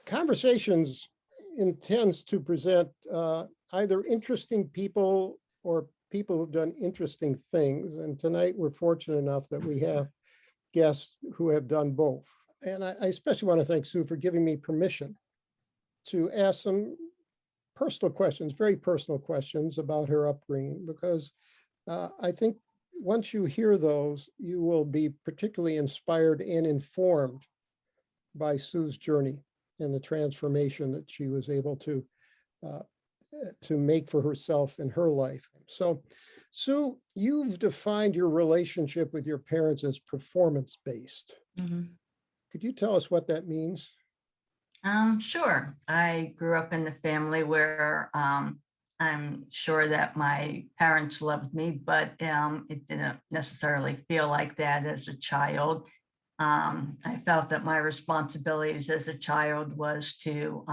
Conversations intends to present either interesting people or people who've done interesting things. And tonight we're fortunate enough that we have guests who have done both. And I especially want to thank Sue for giving me permission to ask some personal questions, very personal questions about her upbringing, because I think once you hear those, you will be particularly inspired and informed by Sue's journey and the transformation that she was able uh, to make for herself in her life. So, Sue, you've defined your relationship with your parents as performance-based. Mhm. Could you tell us what that means? Sure. I grew up in a family where I'm sure that my parents loved me, but it didn't necessarily feel like that as a child. I felt that my responsibilities as a child was to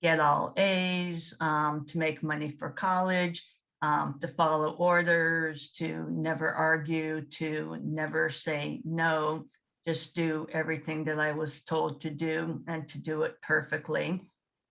get all A's, to make money for college, to follow orders, to never argue, to never say no, just do everything that I was told to do and to do it perfectly.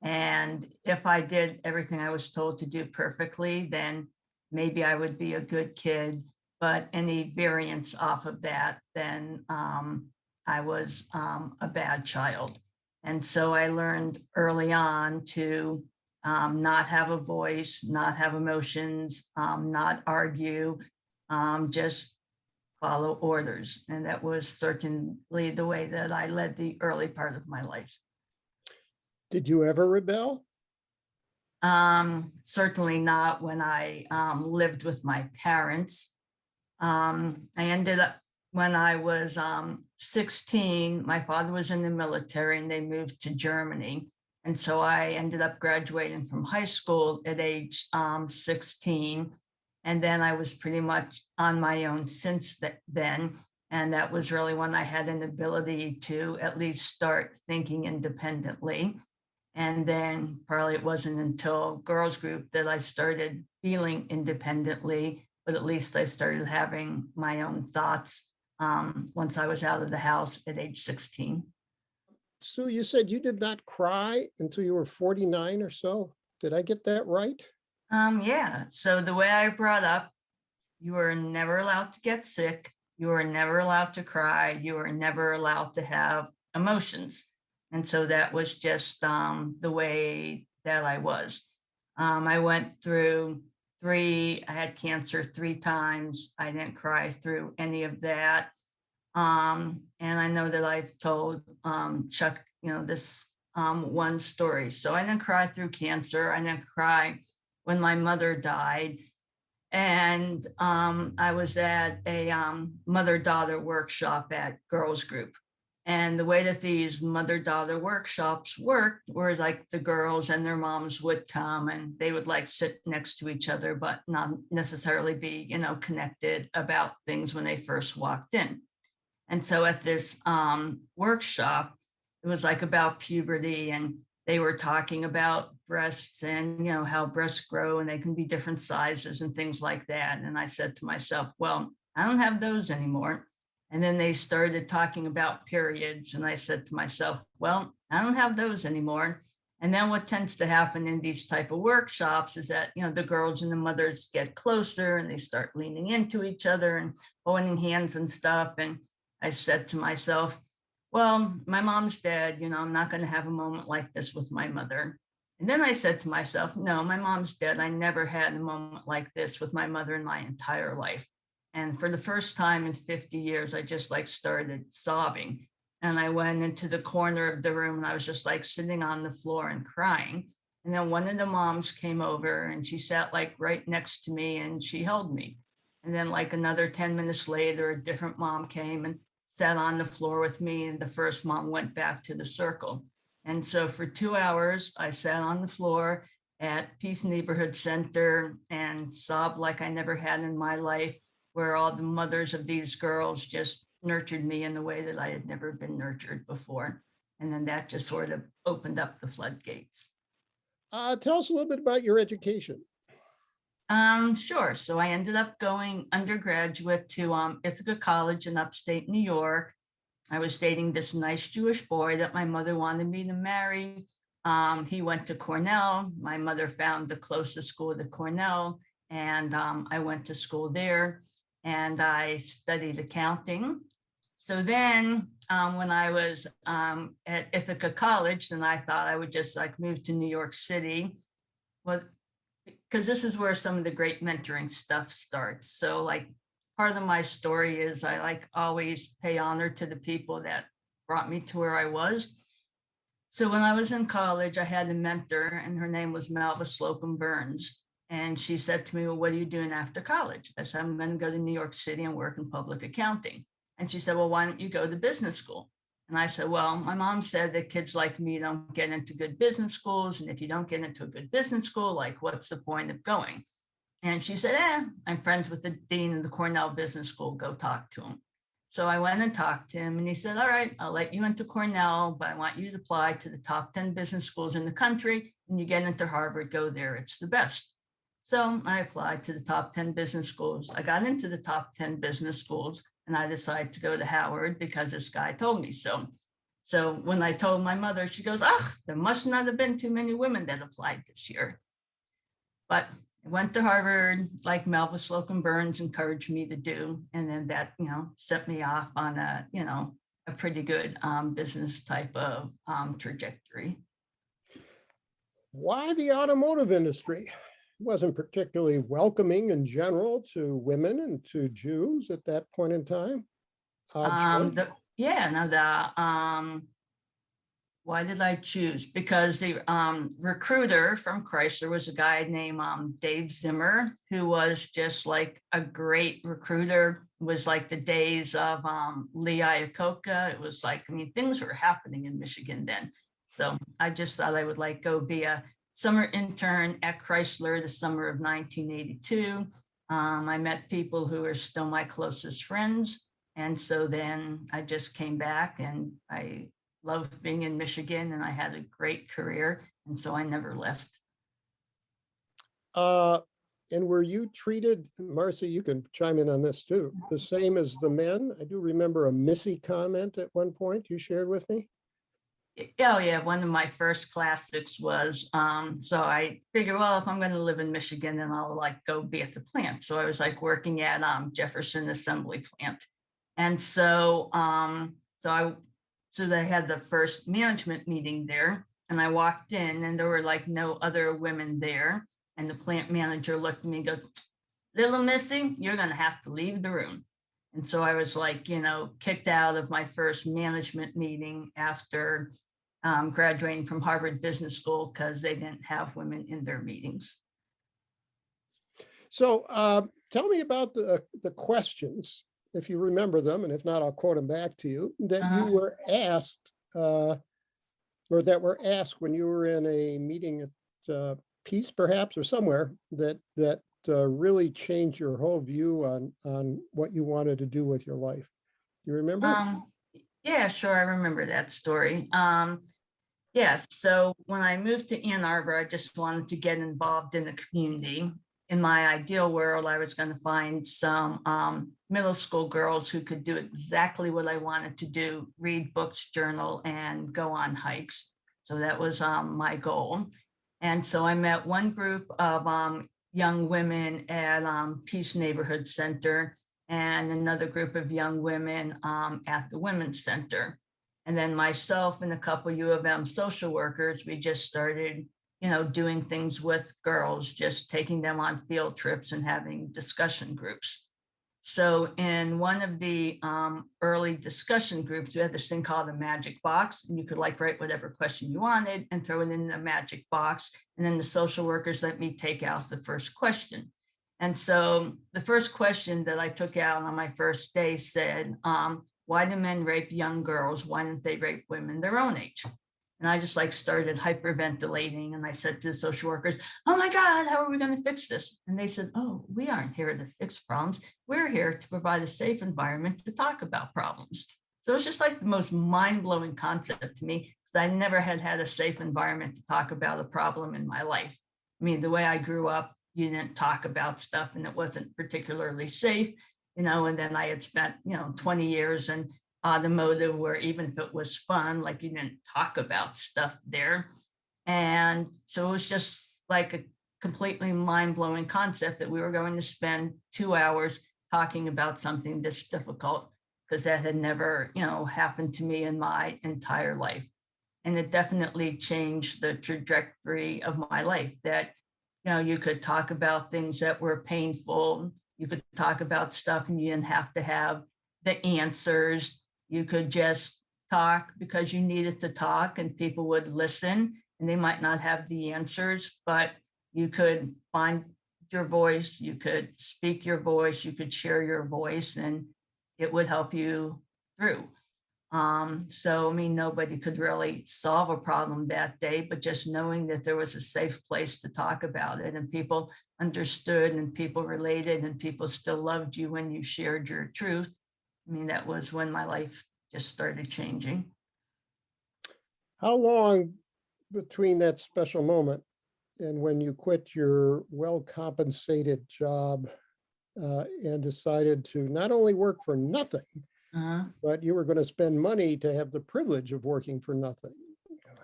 And if I did everything I was told to do perfectly, then maybe I would be a good kid. But any variance off of that, then I was a bad child. And so I learned early on to not have a voice, not have emotions, not argue, just follow orders. And that was certainly the way that I led the early part of my life. Did you ever rebel? Certainly not when I lived with my parents. I ended up, when I was 16, my father was in the military and they moved to Germany. And so I ended up graduating from high school at age 16. And then I was pretty much on my own since then. And that was really when I had an ability to at least start thinking independently. And then probably it wasn't until girls group that I started feeling independently, but at least I started having my own thoughts once I was out of the house at age 16. Sue, you said you did not cry until you were 49 or so. Did I get that right? Yeah, so the way I brought up, you were never allowed to get sick. You were never allowed to cry. You were never allowed to have emotions. And so that was just the way that I was. I went through I had cancer 3 times. I didn't cry through any of that. And I know that I've told Chuck, this one story. So I didn't cry through cancer. I didn't cry when my mother died. And I was at a mother-daughter workshop at Girls Group. And the way that these mother-daughter workshops worked were like the girls and their moms would come and they would like sit next to each other, but not necessarily be, connected about things when they first walked in. And so at this workshop, it was like about puberty, and they were talking about breasts and how breasts grow and they can be different sizes and things like that. And I said to myself, well, I don't have those anymore. And then they started talking about periods, and I said to myself, well, I don't have those anymore. And then what tends to happen in these type of workshops is that the girls and the mothers get closer and they start leaning into each other and holding hands and stuff. And I said to myself, well, my mom's dead, I'm not going to have a moment like this with my mother. And then I said to myself, no, my mom's dead. I never had a moment like this with my mother in my entire life. And for the first time in 50 years, I just started sobbing. And I went into the corner of the room and I was just sitting on the floor and crying. And then one of the moms came over and she sat right next to me and she held me. And then another 10 minutes later, a different mom came and sat on the floor with me, and the first mom went back to the circle. And so for 2 hours, I sat on the floor at Peace Neighborhood Center and sobbed like I never had in my life, where all the mothers of these girls just nurtured me in a way that I had never been nurtured before. And then that just sort of opened up the floodgates. Tell us a little bit about your education. Sure. So I ended up going undergraduate to Ithaca College in upstate New York. I was dating this nice Jewish boy that my mother wanted me to marry. He went to Cornell. My mother found the closest school to Cornell, and I went to school there, and I studied accounting. So then when I was at Ithaca College, then I thought I would just like move to New York City. Well, because this is where some of the great mentoring stuff starts. So like part of my story is I like always pay honor to the people that brought me to where I was. So when I was in college, I had a mentor, and her name was Malva Slocum Burns. And she said to me, well, what are you doing after college? I said, I'm going to go to New York City and work in public accounting. And she said, well, why don't you go to business school? And I said, well, my mom said that kids like me don't get into good business schools. And if you don't get into a good business school, like, what's the point of going? And she said, I'm friends with the dean of the Cornell Business School. Go talk to him. So I went and talked to him, and he said, all right, I'll let you into Cornell, but I want you to apply to the top 10 business schools in the country. And you get into Harvard, go there. It's the best. So I applied to the top 10 business schools. I got into the top 10 business schools, and I decided to go to Howard because this guy told me so. So when I told my mother, she goes, there must not have been too many women that applied this year. But I went to Harvard, like Malva Slocum Burns encouraged me to do. And then that, set me off on a pretty good business type of trajectory. Why the automotive industry? It wasn't particularly welcoming in general to women and to Jews at that point in time. Why did I choose? Because the recruiter from Chrysler was a guy named Dave Zimmer, who was just like a great recruiter. It was like the days of Lee Iacocca. It was like, things were happening in Michigan then. So I just thought I would like go be a summer intern at Chrysler the summer of 1982. I met people who are still my closest friends. And so then I just came back, and I loved being in Michigan, and I had a great career. And so I never left. And were you treated, Marcy, you can chime in on this too, the same as the men? I do remember a Missy comment at one point you shared with me. Oh yeah, one of my first classics was, so I figured, well, if I'm going to live in Michigan, then I'll like go be at the plant. So I was like working at Jefferson Assembly Plant. And so, so they had the first management meeting there, and I walked in, and there were like no other women there. And the plant manager looked at me and goes, little Missy, you're going to have to leave the room. And so I was like, kicked out of my first management meeting after graduating from Harvard Business School because they didn't have women in their meetings. So tell me about the questions, if you remember them, and if not, I'll quote them back to you, that you were asked, or that were asked when you were in a meeting at Peace, perhaps, or somewhere, that really changed your whole view on what you wanted to do with your life. You remember? Yeah, sure. I remember that story. Yes. So when I moved to Ann Arbor, I just wanted to get involved in the community. In my ideal world, I was going to find some middle school girls who could do exactly what I wanted to do, read books, journal, and go on hikes. So that was my goal. And so I met one group of young women at Peace Neighborhood Center, and another group of young women at the Women's Center. And then myself and a couple U of M social workers, we just started, doing things with girls, just taking them on field trips and having discussion groups. So in one of the early discussion groups, we had this thing called a magic box, and you could like write whatever question you wanted and throw it in the magic box. And then the social workers let me take out the first question. And so the first question that I took out on my first day said, why do men rape young girls? Why don't they rape women their own age? And I just like started hyperventilating. And I said to the social workers, oh my God, how are we going to fix this? And they said, oh, we aren't here to fix problems. We're here to provide a safe environment to talk about problems. So it's just like the most mind-blowing concept to me, because I never had a safe environment to talk about a problem in my life. I mean, the way I grew up, you didn't talk about stuff, and it wasn't particularly safe, and then I had spent, 20 years in automotive, where even if it was fun, like you didn't talk about stuff there. And so it was just like a completely mind-blowing concept that we were going to spend 2 hours talking about something this difficult, because that had never, happened to me in my entire life. And it definitely changed the trajectory of my life, that, you could talk about things that were painful. You could talk about stuff and you didn't have to have the answers. You could just talk because you needed to talk, and people would listen, and they might not have the answers, but you could find your voice, you could speak your voice, you could share your voice, and it would help you through. So, I mean, nobody could really solve a problem that day, but just knowing that there was a safe place to talk about it, and people understood, and people related, and people still loved you when you shared your truth. I mean, that was when my life just started changing. How long between that special moment and when you quit your well-compensated job and decided to not only work for nothing, Uh, but you were going to spend money to have the privilege of working for nothing?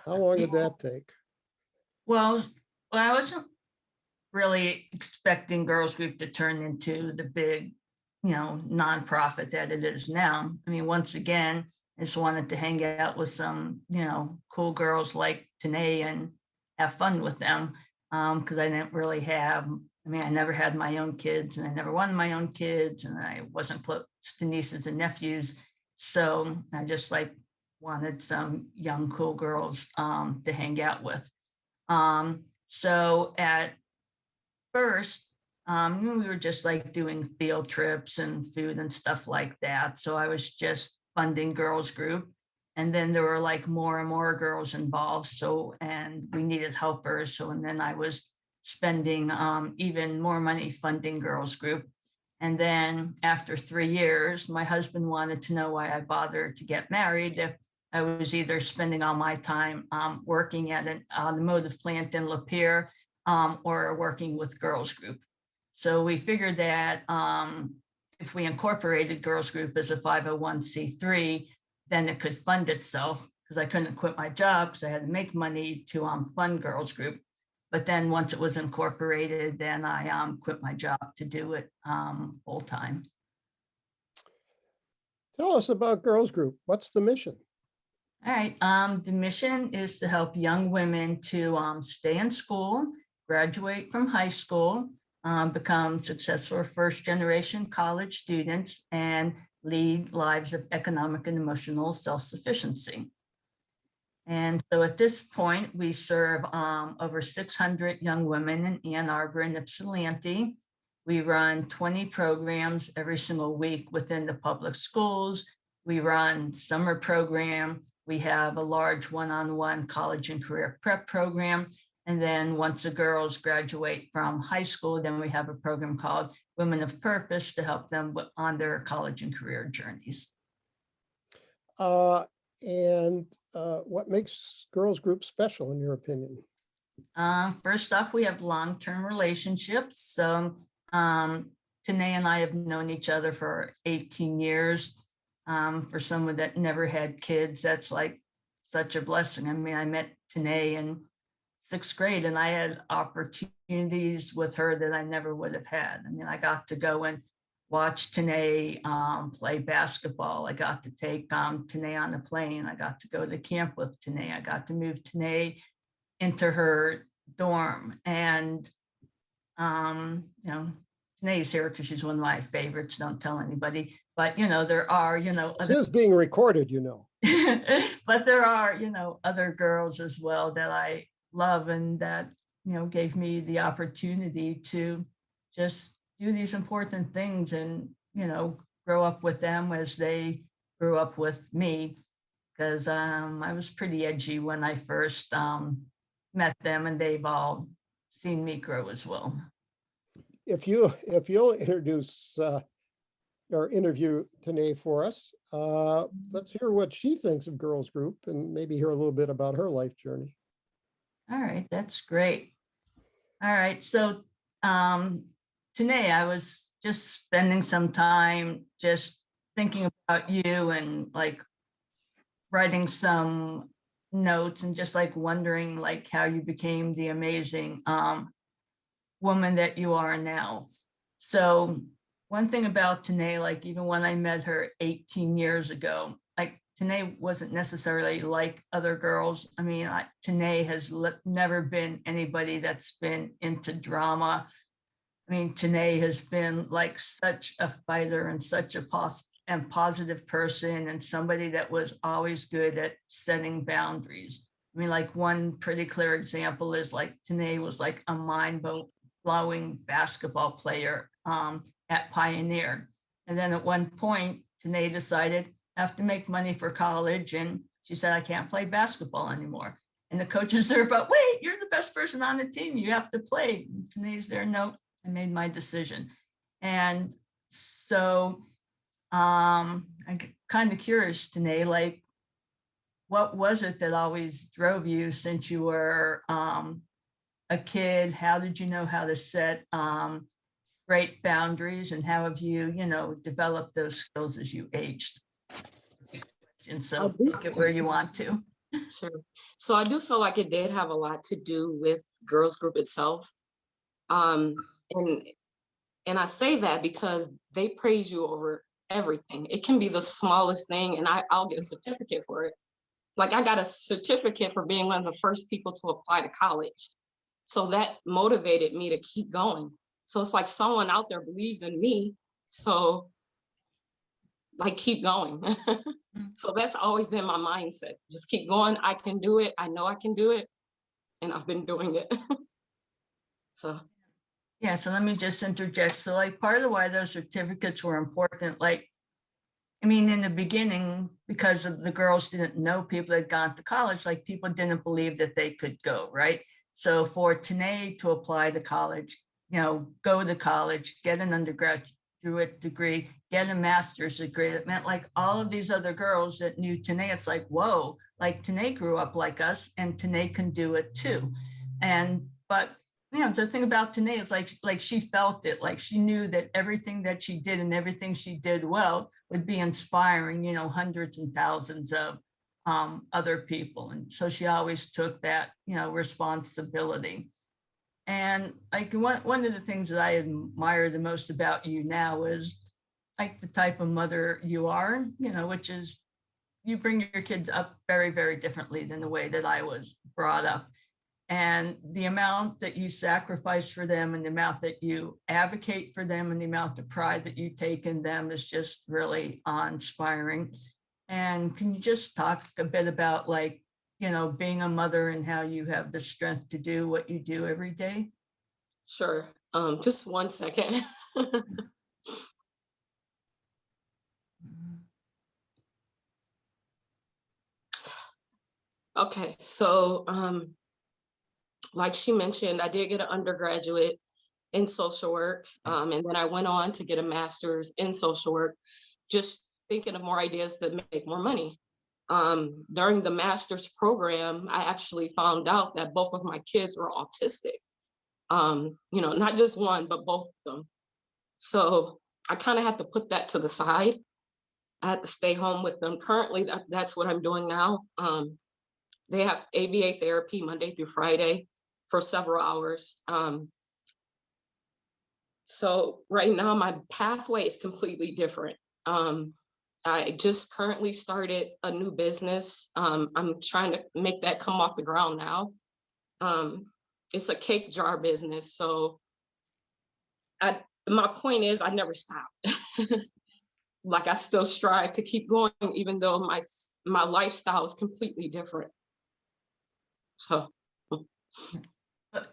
How long did that take? well, I wasn't really expecting Girls Group to turn into the big, nonprofit that it is now. I mean, once again, I just wanted to hang out with some, cool girls like Tonis and have fun with them. Because I didn't really have, I never had my own kids, and I never wanted my own kids, and I wasn't close to nieces and nephews. So I just wanted some young, cool girls to hang out with. So at first, we were just doing field trips and food and stuff like that. So I was just funding Girls Group. And then there were more and more girls involved. So, and we needed helpers. So, and then I was spending even more money funding Girls Group. And then after 3 years, my husband wanted to know why I bothered to get married if I was either spending all my time working at an automotive plant in Lapeer or working with Girls Group. So we figured that if we incorporated Girls Group as a 501c3, then it could fund itself, because I couldn't quit my job because I had to make money to fund Girls Group. But then once it was incorporated, then I quit my job to do it full time. Tell us about Girls Group. What's the mission? All right. The mission is to help young women to stay in school, graduate from high school, become successful first-generation college students, and lead lives of economic and emotional self-sufficiency. And so at this point, we serve over 600 young women in Ann Arbor and Ypsilanti. We run 20 programs every single week within the public schools. We run summer program. We have a large one-on-one college and career prep program. And then once the girls graduate from high school, then we have a program called Women of Purpose to help them on their college and career journeys. What makes Girls Group special, in your opinion? First off, we have long-term relationships. So Tonis and I have known each other for 18 years. For someone that never had kids, that's such a blessing. I mean, I met Tonis in 6th grade, and I had opportunities with her that I never would have had. I mean, I got to go and watch Tonis play basketball. I got to take Tonis on the plane. I got to go to camp with Tonis. I got to move Tonis into her dorm. And, Tonis is here because she's one of my favorites. Don't tell anybody. But, there are, This is being recorded, but there are, other girls as well that I love, and that, gave me the opportunity to just do these important things and, grow up with them as they grew up with me. Because I was pretty edgy when I first met them, and they've all seen me grow as well. If you'll introduce or interview Tonis for us, let's hear what she thinks of Girls Group, and maybe hear a little bit about her life journey. All right, that's great. All right, so Tonis, I was just spending some time just thinking about you and like writing some notes and just like wondering like how you became the amazing woman that you are now. So one thing about Tanae, like even when I met her 18 years ago, like Tanae wasn't necessarily like other girls. I mean, Tanae has never been anybody that's been into drama. I mean, Tanae has been like such a fighter and such a positive person and somebody that was always good at setting boundaries. I mean, like one pretty clear example is like Tanae was like a mind-blowing basketball player at Pioneer. And then at one point, Tanae decided I have to make money for college. And she said, I can't play basketball anymore. And the coaches are, but wait, you're the best person on the team. You have to play. And Tanae's there, no, I made my decision. And so I'm kind of curious, Tanae, like, what was it that always drove you since you were a kid? How did you know how to set great boundaries, and how have you, developed those skills as you aged? And so take it where you want to. Sure. So I do feel like it did have a lot to do with girls group itself. And I say that because they praise you over everything. It can be the smallest thing, and I'll get a certificate for it. Like I got a certificate for being one of the first people to apply to college. So that motivated me to keep going. So it's like someone out there believes in me. So like, keep going. So that's always been my mindset. Just keep going. I can do it. I know I can do it. And I've been doing it. So. Yeah, so let me just interject. So like part of why those certificates were important, like, I mean, in the beginning, because of the girls didn't know people that had gone to college, like people didn't believe that they could go, right? So for Tanae to apply to college, go to college, get an undergraduate degree, get a master's degree, it meant like all of these other girls that knew Tanae, it's like, whoa, like Tanae grew up like us and Tanae can do it too. But the thing about Tanae is like she felt it, like she knew that everything that she did and everything she did well would be inspiring, hundreds and thousands of other people. And so she always took that, responsibility. And like one of the things that I admire the most about you now is like the type of mother you are, which is you bring your kids up very, very differently than the way that I was brought up. And the amount that you sacrifice for them and the amount that you advocate for them and the amount of pride that you take in them is just really awe-inspiring. And can you just talk a bit about like, being a mother and how you have the strength to do what you do every day? Sure. Just 1 second. Okay, so like she mentioned, I did get an undergraduate in social work, and then I went on to get a master's in social work, just thinking of more ideas to make more money. During the master's program, I actually found out that both of my kids were autistic. Not just one, but both of them. So I kind of had to put that to the side. I had to stay home with them. Currently, that's what I'm doing now. They have ABA therapy Monday through Friday for several hours. So right now my pathway is completely different. I just currently started a new business. I'm trying to make that come off the ground now. It's a cake jar business. So my point is I never stopped. Like I still strive to keep going, even though my lifestyle is completely different. So. But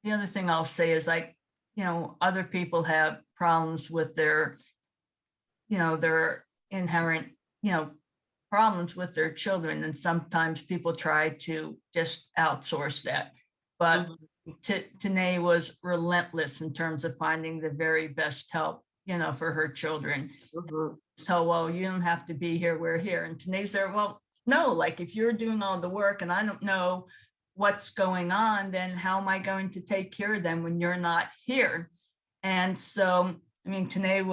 the other thing I'll say is like, other people have problems with their inherent, problems with their children. And sometimes people try to just outsource that. But Tanae was relentless in terms of finding the very best help, for her children. So, well, you don't have to be here, we're here. And Tanae's there, well, no, like if you're doing all the work and I don't know what's going on, then how am I going to take care of them when you're not here? And so, I mean, Tanae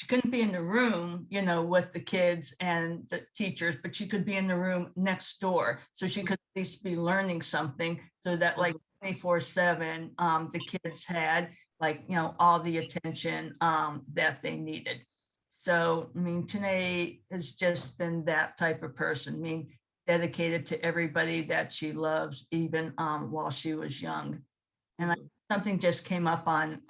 she couldn't be in the room, you know, with the kids and the teachers, but she could be in the room next door. So she could at least be learning something, so that like 24/7, the kids had like, you know, all the attention that they needed. So, I mean, Tanae has just been that type of person. I mean, dedicated to everybody that she loves, even while she was young. And something just came up on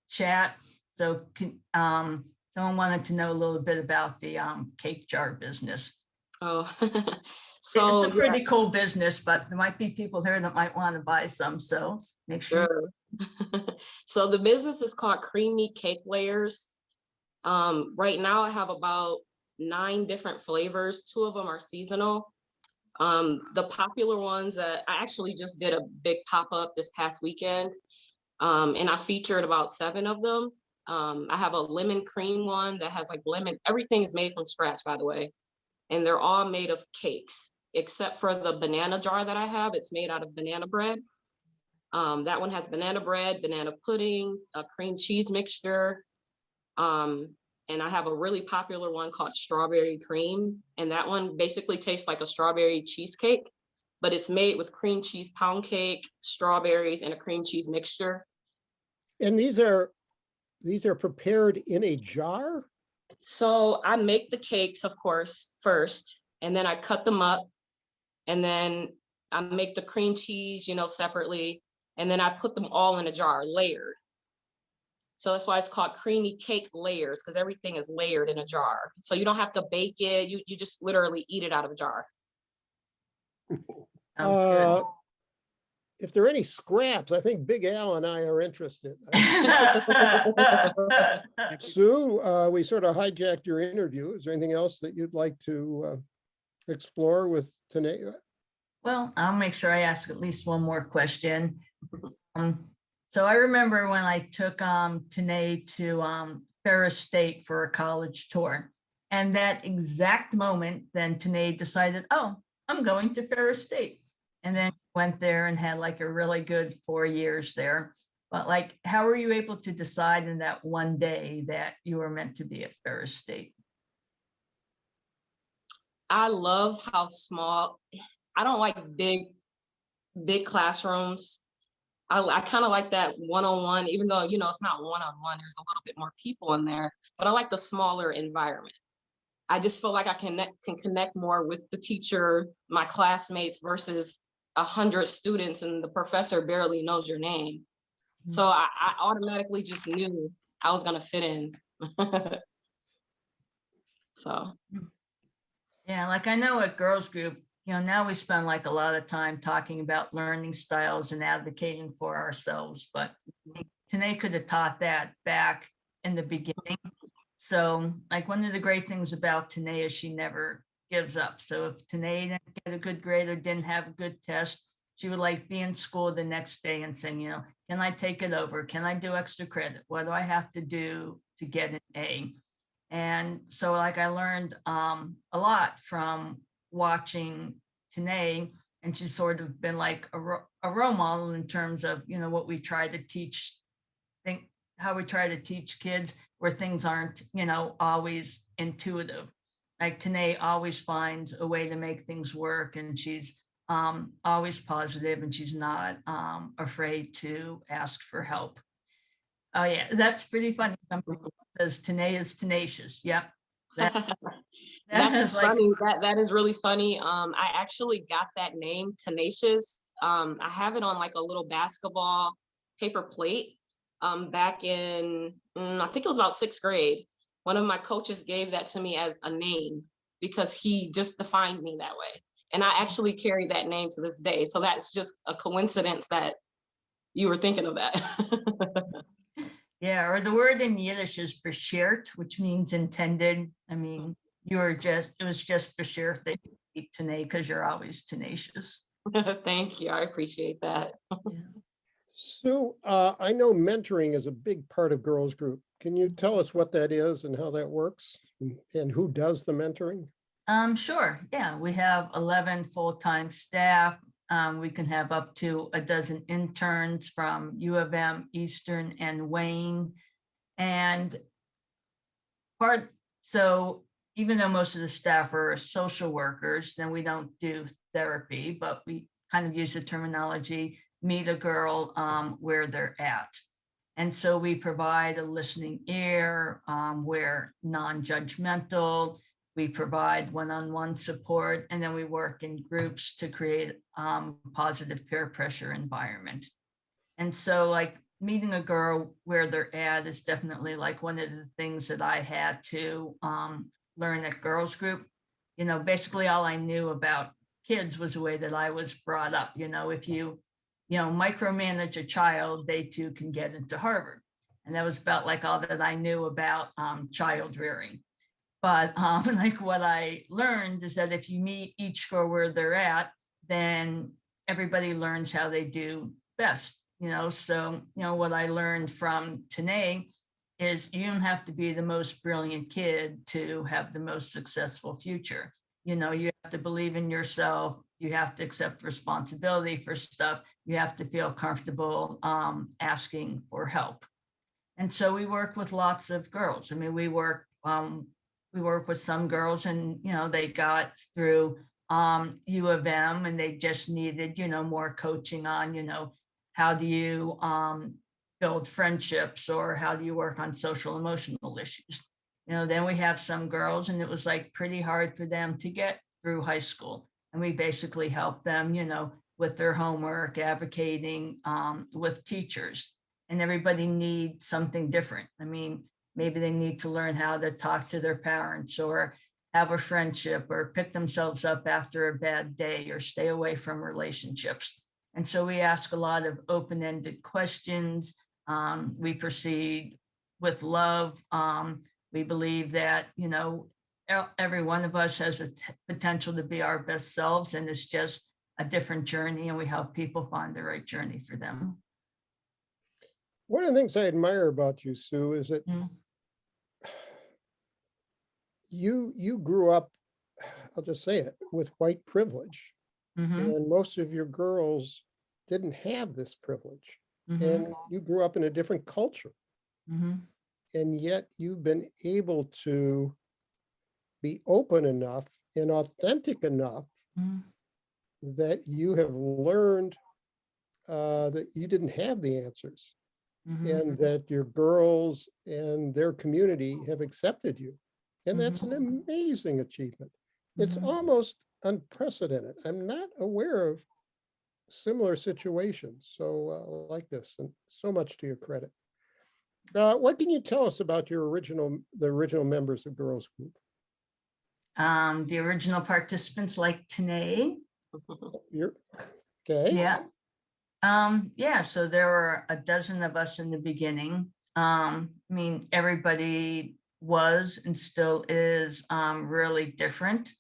chat. So someone wanted to know a little bit about the cake jar business. Oh, so it's a pretty cool business, but there might be people here that might want to buy some. So make sure. Sure. So the business is called Creamy Cake Layers. Right now I have about 9 different flavors. 2 of them are seasonal. The popular ones, I actually just did a big pop-up this past weekend, and I featured about 7 of them. I have a lemon cream one that has like lemon, everything is made from scratch, by the way. And they're all made of cakes, except for the banana jar that I have. It's made out of banana bread. That one has banana bread, banana pudding, a cream cheese mixture. And I have a really popular one called strawberry cream. And that one basically tastes like a strawberry cheesecake, but it's made with cream cheese pound cake, strawberries, and a cream cheese mixture. And these are prepared in a jar? So I make the cakes, of course, first, and then I cut them up, and then I make the cream cheese, you know, separately, and then I put them all in a jar, layered. So that's why it's called Creamy Cake Layers, because everything is layered in a jar. So you don't have to bake it. You just literally eat it out of a jar. Sounds good. If there are any scraps, I think Big Al and I are interested. Sue, we sort of hijacked your interview. Is there anything else that you'd like to explore with Tanae? Well, I'll make sure I ask at least one more question. So I remember when I took Tanae to Ferris State for a college tour, and that exact moment, then Tanae decided, oh, I'm going to Ferris State. And then went there and had like a really good 4 years there. But like, how were you able to decide in that one day that you were meant to be at Ferris State? I love how small, I don't like big classrooms. I kind of like that one-on-one, even though, you know, it's not one-on-one, there's a little bit more people in there, but I like the smaller environment. I just feel like I can connect more with the teacher, my classmates, versus 100 students and the professor barely knows your name. So I automatically just knew I was gonna fit in. So. Yeah, like I know at Girls Group, you know, now we spend like a lot of time talking about learning styles and advocating for ourselves, but Tanae could have taught that back in the beginning. So like one of the great things about Tanae is she never gives up. So if Tanae didn't get a good grade or didn't have a good test, she would like be in school the next day and saying, you know, can I take it over? Can I do extra credit? What do I have to do to get an A? And so like I learned a lot from watching Tanae, and she's sort of been like a role model in terms of, you know, what we try to teach, how we try to teach kids where things aren't, you know, always intuitive. Like Tanae always finds a way to make things work, and she's always positive, and she's not afraid to ask for help. Oh yeah, that's pretty funny. Somebody says Tanae is tenacious. Yep. That's funny. That is really funny. I actually got that name, Tenacious. I have it on like a little basketball paper plate. Back in, I think it was about 6th grade. One of my coaches gave that to me as a name because he just defined me that way. And I actually carry that name to this day. So that's just a coincidence that you were thinking of that. Yeah, or the word in Yiddish is beschert, which means intended. I mean, it was just beschert that you eat Tanae because you're always tenacious. Thank you. I appreciate that. Yeah. Sue, I know mentoring is a big part of Girls Group. Can you tell us what that is and how that works and who does the mentoring? Sure. Yeah, we have 11 full-time staff. We can have up to a dozen interns from U of M, Eastern, and Wayne. And So even though most of the staff are social workers, then we don't do therapy, but we kind of use the terminology, meet a girl where they're at. And so we provide a listening ear, we're non-judgmental, we provide one-on-one support, and then we work in groups to create positive peer pressure environment. And so like meeting a girl where they're at is definitely like one of the things that I had to learn at girls group. You know, basically all I knew about kids was the way that I was brought up. You know, if you micromanage a child, they too can get into Harvard. And that was about like all that I knew about child rearing. But like what I learned is that if you meet each girl where they're at, then everybody learns how they do best. You know, so, you know, what I learned from Tonis is you don't have to be the most brilliant kid to have the most successful future. You know, you have to believe in yourself. You have to accept responsibility for stuff. You have to feel comfortable asking for help. And so we work with lots of girls. I mean, we work with some girls and, you know, they got through U of M and they just needed, you know, more coaching on, you know, how do you build friendships or how do you work on social emotional issues? You know, then we have some girls and it was like pretty hard for them to get through high school. And we basically help them, you know, with their homework, advocating with teachers. And everybody needs something different. I mean, maybe they need to learn how to talk to their parents or have a friendship or pick themselves up after a bad day or stay away from relationships. And so we ask a lot of open-ended questions. We proceed with love. We believe that, you know, every one of us has a potential to be our best selves, and it's just a different journey, and we help people find the right journey for them. One of the things I admire about you, Sue, is that you grew up, I'll just say it, with white privilege. And most of your girls didn't have this privilege. And you grew up in a different culture. And yet you've been able to be open enough and authentic enough that you have learned that you didn't have the answers. And that your girls and their community have accepted you. And that's an amazing achievement. It's almost unprecedented. I'm not aware of similar situations. So like this, and so much to your credit. What can you tell us about the original members of Girls Group? The original participants like Tonis. You're okay. Yeah. Yeah, so there were a dozen of us in the beginning. I mean, everybody was and still is really different.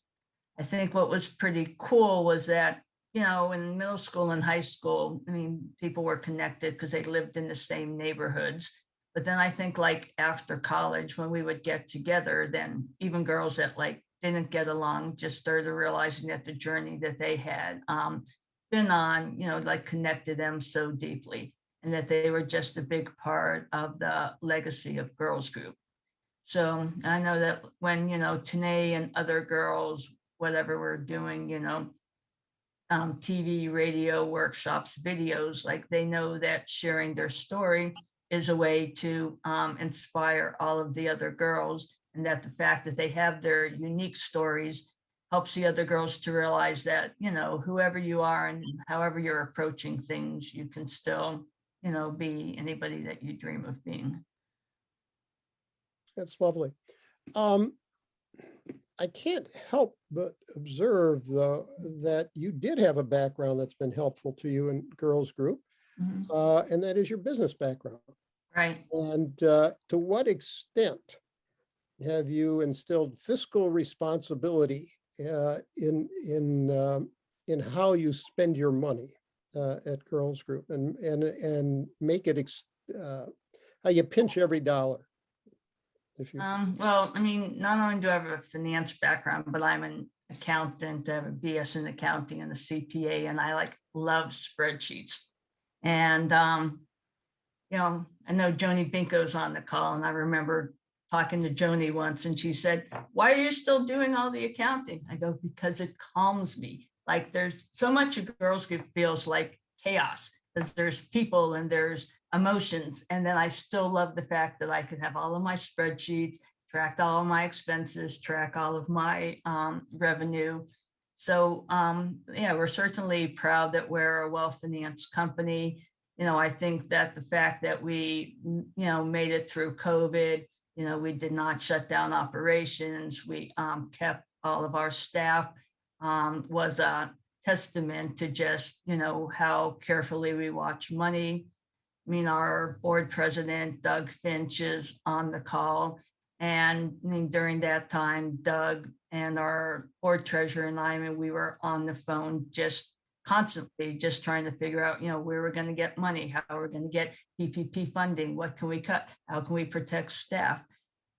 I think what was pretty cool was that, you know, in middle school and high school, I mean, people were connected because they lived in the same neighborhoods. But then I think like after college, when we would get together, then even girls that like didn't get along just started realizing that the journey that they had been on, you know, like connected them so deeply, and that they were just a big part of the legacy of Girls Group. So I know that when, you know, Tonis and other girls, whatever we're doing, you know, TV, radio, workshops, videos, like they know that sharing their story is a way to inspire all of the other girls, and that the fact that they have their unique stories helps the other girls to realize that, you know, whoever you are and however you're approaching things, you can still, you know, be anybody that you dream of being. That's lovely. I can't help but observe, though, that you did have a background that's been helpful to you in Girls Group, and that is your business background. Right. And to what extent have you instilled fiscal responsibility in how you spend your money at Girls Group, and make it how you pinch every dollar? If you Well, I mean, not only do I have a finance background, but I'm an accountant. I have a BS in accounting and a CPA, and I like love spreadsheets. And you know, I know Joni Binko's on the call, and I remember talking to Joni once, and she said, "Why are you still doing all the accounting?" I go, "Because it calms me." Like there's so much of girls group feels like chaos, because there's people and there's emotions. And then I still love the fact that I could have all of my spreadsheets, track all of my expenses, track all of my revenue. So yeah, we're certainly proud that we're a well-financed company. You know, I think that the fact that we, made it through COVID, we did not shut down operations. We kept all of our staff, was a testament to just, how carefully we watch money. I mean, our board president, Doug Finch, is on the call. And I mean, during that time, Doug and our board treasurer and I mean, we were on the phone just constantly, just trying to figure out, where we're going to get money, how we're going to get PPP funding, what can we cut, how can we protect staff?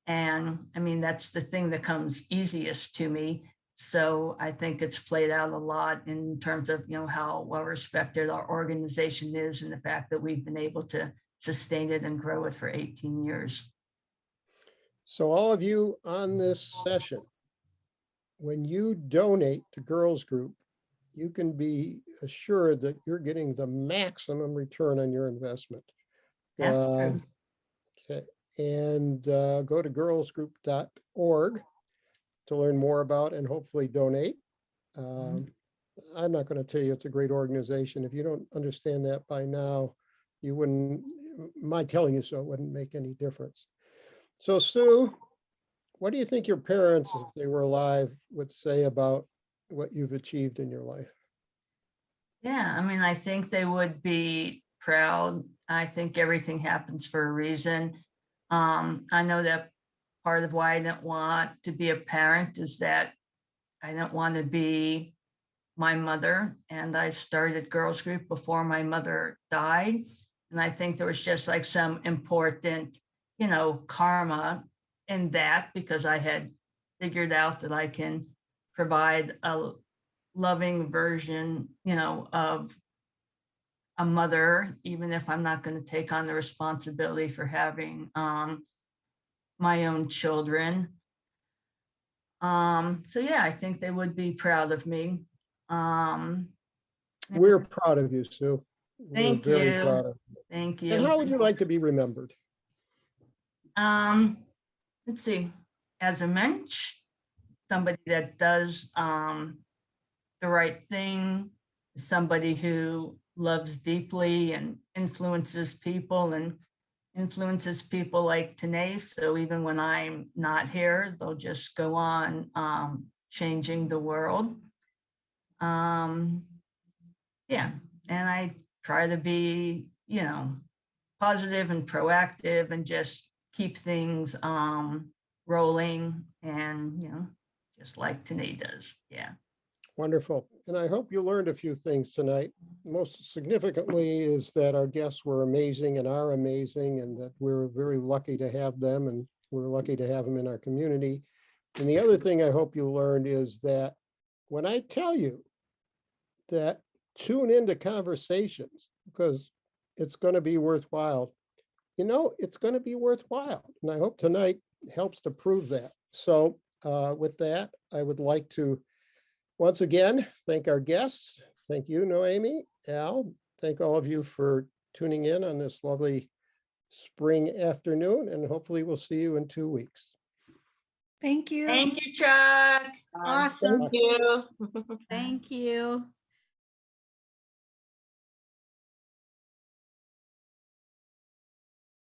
And I mean, that's the thing that comes easiest to me. So I think it's played out a lot in terms of, how well respected our organization is and the fact that we've been able to sustain it and grow it for 18 years. So all of you on this session, when you donate to Girls Group, you can be assured that you're getting the maximum return on your investment. That's true. Okay, and go to girlsgroup.org to learn more about and hopefully donate. I'm not going to tell you it's a great organization. If you don't understand that by now, you wouldn't, my telling you so wouldn't make any difference. So Sue, what do you think your parents, if they were alive, would say about what you've achieved in your life? Yeah, I mean, I think they would be proud. I think everything happens for a reason. I know that part of why I didn't want to be a parent is that I didn't want to be my mother. And I started Girls Group before my mother died. And I think there was just like some important, karma in that, because I had figured out that I can provide a loving version, of a mother, even if I'm not going to take on the responsibility for having my own children. So yeah, I think they would be proud of me. We're proud of you, Sue. Thank We're very you. proud of you. Thank And you. how would you like to be remembered? Let's see, as a mensch, somebody that does the right thing, somebody who loves deeply and influences people like Tonis. So even when I'm not here, they'll just go on changing the world. Yeah, and I try to be, positive and proactive and just keep things rolling and, just like Tonis does. Yeah. Wonderful. And I hope you learned a few things tonight. Most significantly is that our guests were amazing and are amazing, and that we're very lucky to have them, and we're lucky to have them in our community. And the other thing I hope you learned is that when I tell you that tune into conversations, because it's going to be worthwhile, it's going to be worthwhile. And I hope tonight helps to prove that. So with that, I would like to once again thank our guests. Thank you, Noemi, Al. Thank all of you for tuning in on this lovely spring afternoon, and hopefully we'll see you in 2 weeks. Thank you. Thank you, Chuck. Awesome. Thank you. Thank you.